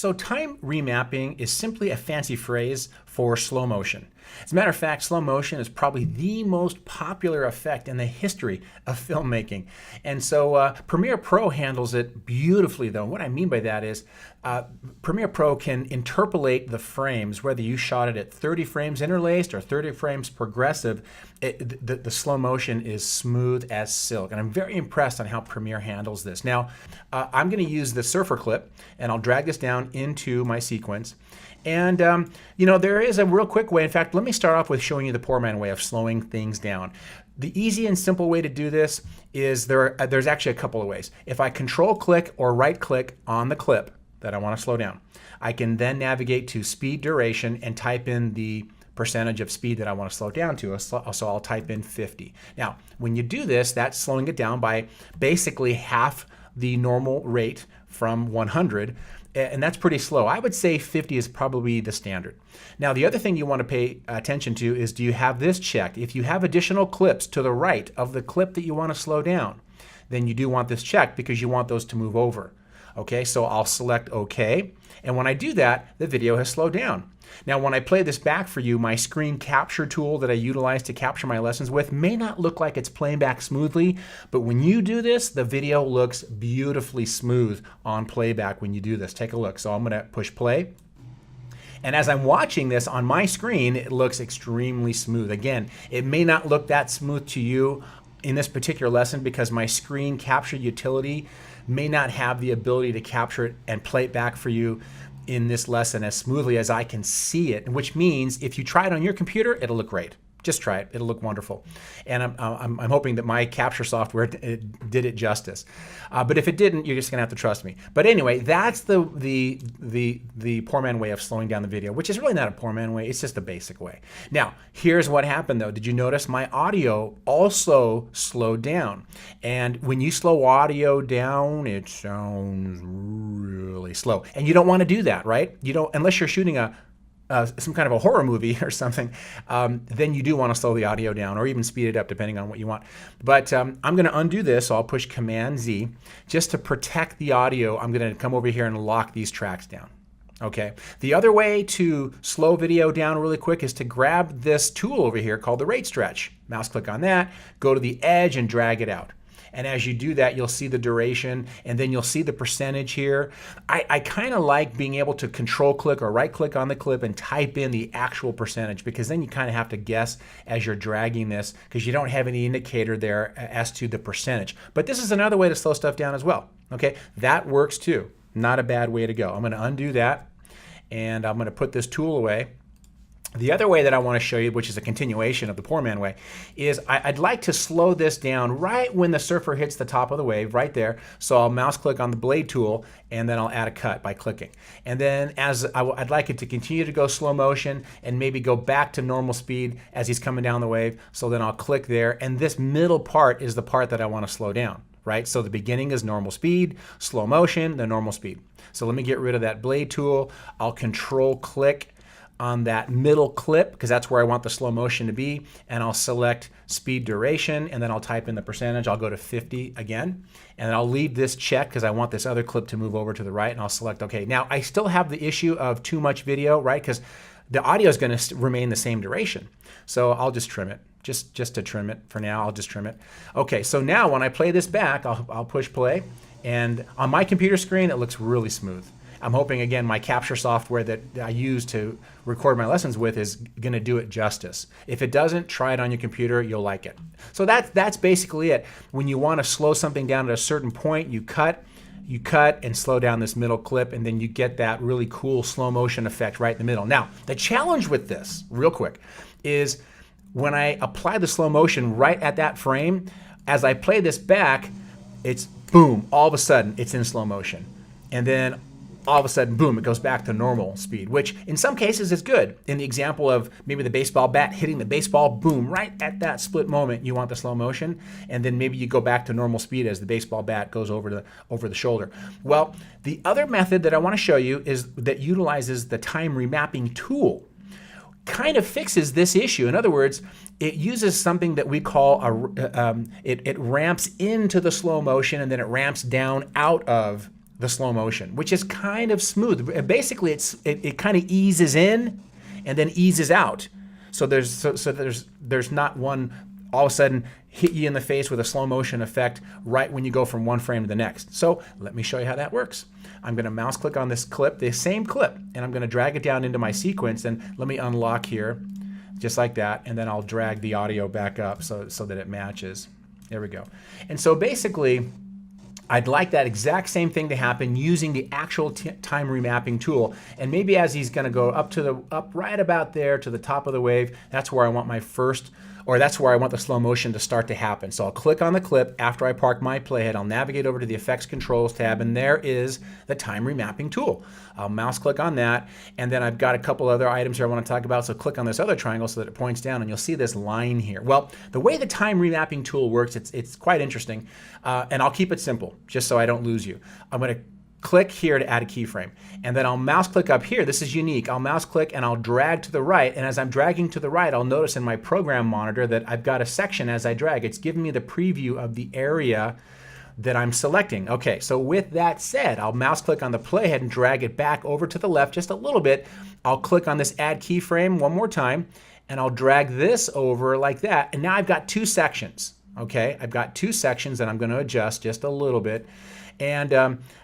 So time remapping is simply a fancy phrase for slow motion. As a matter of fact, slow motion is probably the most popular effect in the history of filmmaking. And so Premiere Pro handles it beautifully though. What I mean by that is Premiere Pro can interpolate the frames, whether you shot it at 30 frames interlaced or 30 frames progressive. The slow motion is smooth as silk. And I'm very impressed on how Premiere handles this. Now, I'm going to use the surfer clip and I'll drag this down into my sequence. And, you know, there is a real quick way. In fact, let me start off with showing you the poor man way of slowing things down. The easy and simple way to do this is there's actually a couple of ways. If I control click or right click on the clip that I want to slow down, I can then navigate to speed duration and type in the percentage of speed that I want to slow down to. So I'll type in 50. Now, when you do this, that's slowing it down by basically half the normal rate from 100. And that's pretty slow. I would say 50 is probably the standard. Now, the other thing you want to pay attention to is, do you have this checked? If you have additional clips to the right of the clip that you want to slow down, then you do want this checked because you want those to move over. Okay, so I'll select OK. And when I do that, the video has slowed down. Now, when I play this back for you, my screen capture tool that I utilize to capture my lessons with may not look like it's playing back smoothly, but when you do this, the video looks beautifully smooth on playback when you do this. Take a look. So I'm going to push play. And as I'm watching this on my screen, it looks extremely smooth. Again, it may not look that smooth to you in this particular lesson because my screen capture utility may not have the ability to capture it and play it back for you in this lesson as smoothly as I can see it, which means if you try it on your computer, it'll look great. Just try it. It'll look wonderful. And I'm hoping that my capture software did it justice. But if it didn't, you're just going to have to trust me. But anyway, that's the poor man way of slowing down the video, which is really not a poor man way. It's just a basic way. Now, here's what happened though. Did you notice my audio also slowed down? And when you slow audio down, it sounds really slow. And you don't want to do that, right? You don't, unless you're shooting some kind of a horror movie or something, then you do want to slow the audio down or even speed it up depending on what you want. But I'm going to undo this, so I'll push Command Z. Just to protect the audio, I'm going to come over here and lock these tracks down. Okay. The other way to slow video down really quick is to grab this tool over here called the rate stretch. Mouse click on that, go to the edge and drag it out. And as you do that, you'll see the duration and then you'll see the percentage here. I kind of like being able to control click or right click on the clip and type in the actual percentage, because then you kind of have to guess as you're dragging this because you don't have any indicator there as to the percentage. But this is another way to slow stuff down as well. Okay, that works too. Not a bad way to go. I'm going to undo that and I'm going to put this tool away. The other way that I want to show you, which is a continuation of the poor man way, is I'd like to slow this down right when the surfer hits the top of the wave, right there. So I'll mouse click on the blade tool and then I'll add a cut by clicking. And then I'd like it to continue to go slow motion and maybe go back to normal speed as he's coming down the wave. So then I'll click there, and this middle part is the part that I want to slow down. Right? So the beginning is normal speed, slow motion, then normal speed. So let me get rid of that blade tool. I'll control click on that middle clip because that's where I want the slow motion to be, and I'll select speed duration and then I'll type in the percentage. I'll go to 50 again, and I'll leave this check because I want this other clip to move over to the right, and I'll select OK. Now I still have the issue of too much video, right? Because the audio is going to remain the same duration. So I'll just trim it. Just to trim it for now, I'll just trim it. Okay, so now when I play this back, I'll push play, and on my computer screen it looks really smooth. I'm hoping, again, my capture software that I use to record my lessons with is going to do it justice. If it doesn't, try it on your computer. You'll like it. So that's basically it. When you want to slow something down at a certain point, you cut and slow down this middle clip, and then you get that really cool slow motion effect right in the middle. Now, the challenge with this, real quick, is when I apply the slow motion right at that frame, as I play this back, it's boom, all of a sudden it's in slow motion. And then all of a sudden, boom, it goes back to normal speed, which in some cases is good. In the example of maybe the baseball bat hitting the baseball, boom, right at that split moment, you want the slow motion, and then maybe you go back to normal speed as the baseball bat goes over the shoulder. Well, the other method that I want to show you is that utilizes the time remapping tool. Kind of fixes this issue. In other words, it uses something that we call it ramps into the slow motion and then it ramps down out of the slow motion, which is kind of smooth. Basically, it kind of eases in and then eases out. So there's not one all of a sudden hit you in the face with a slow motion effect right when you go from one frame to the next. So let me show you how that works. I'm going to mouse click on this clip, the same clip, and I'm going to drag it down into my sequence, and let me unlock here just like that, and then I'll drag the audio back up so that it matches. There we go. And so basically, I'd like that exact same thing to happen using the actual time remapping tool. And maybe as he's going to go up right about there to the top of the wave, that's where I want my first, or that's where I want the slow motion to start to happen. So I'll click on the clip after I park my playhead. I'll navigate over to the Effects Controls tab, and there is the time remapping tool. I'll mouse click on that, and then I've got a couple other items here I want to talk about. So click on this other triangle so that it points down, and you'll see this line here. Well, the way the time remapping tool works, it's quite interesting, and I'll keep it simple just so I don't lose you. I'm going to click here to add a keyframe, and then I'll mouse click up here. This is unique. I'll mouse click and I'll drag to the right, and as I'm dragging to the right, I'll notice in my program monitor that I've got a section as I drag. It's giving me the preview of the area that I'm selecting. Okay, so with that said, I'll mouse click on the playhead and drag it back over to the left just a little bit. I'll click on this add keyframe one more time, and I'll drag this over like that, and now I've got two sections. Okay, I've got two sections that I'm going to adjust just a little bit, and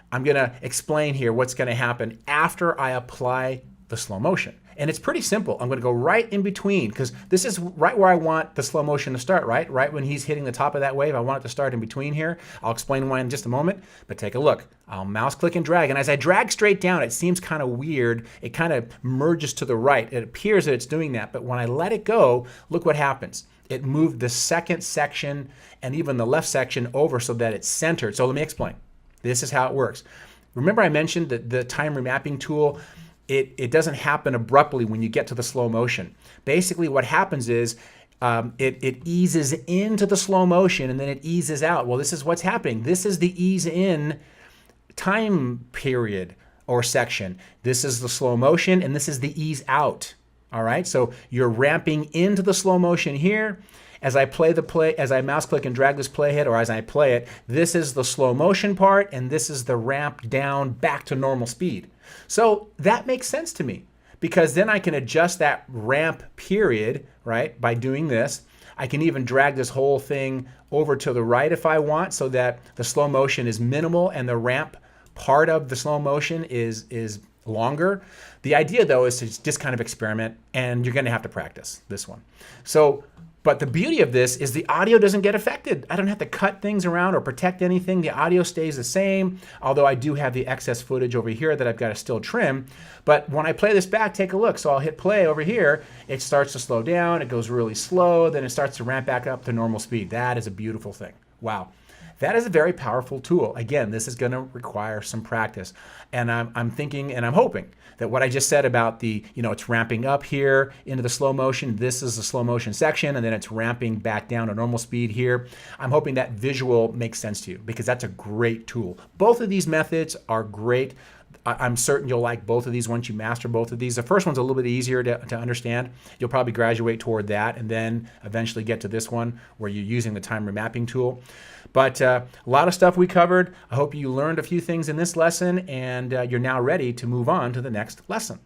I'm going to explain here what's going to happen after I apply the slow motion. And it's pretty simple. I'm going to go right in between, because this is right where I want the slow motion to start, right? Right when he's hitting the top of that wave, I want it to start in between here. I'll explain why in just a moment, but take a look. I'll mouse click and drag, and as I drag straight down, it seems kind of weird. It kind of merges to the right. It appears that it's doing that, but when I let it go, look what happens. It moved the second section and even the left section over so that it's centered. So let me explain. This is how it works. Remember I mentioned that the time remapping tool, it doesn't happen abruptly when you get to the slow motion. Basically what happens is it eases into the slow motion and then it eases out. Well, this is what's happening. This is the ease in time period or section. This is the slow motion and this is the ease out. All right, so you're ramping into the slow motion here. As I as I mouse click and drag this playhead, or as I play it, this is the slow motion part, and this is the ramp down back to normal speed. So that makes sense to me, because then I can adjust that ramp period, right, by doing this. I can even drag this whole thing over to the right if I want, so that the slow motion is minimal and the ramp part of the slow motion is longer. The idea though is to just kind of experiment, and you're going to have to practice this one. So, but the beauty of this is the audio doesn't get affected. I don't have to cut things around or protect anything. The audio stays the same, although I do have the excess footage over here that I've got to still trim. But when I play this back, take a look. So I'll hit play over here. It starts to slow down. It goes really slow. Then it starts to ramp back up to normal speed. That is a beautiful thing. Wow. That is a very powerful tool. Again, this is going to require some practice. And I'm thinking and I'm hoping that what I just said about the, it's ramping up here into the slow motion. This is the slow motion section, and then it's ramping back down to normal speed here. I'm hoping that visual makes sense to you, because that's a great tool. Both of these methods are great. I'm certain you'll like both of these once you master both of these. The first one's a little bit easier to understand. You'll probably graduate toward that and then eventually get to this one where you're using the time remapping tool. But a lot of stuff we covered. I hope you learned a few things in this lesson, and you're now ready to move on to the next lesson.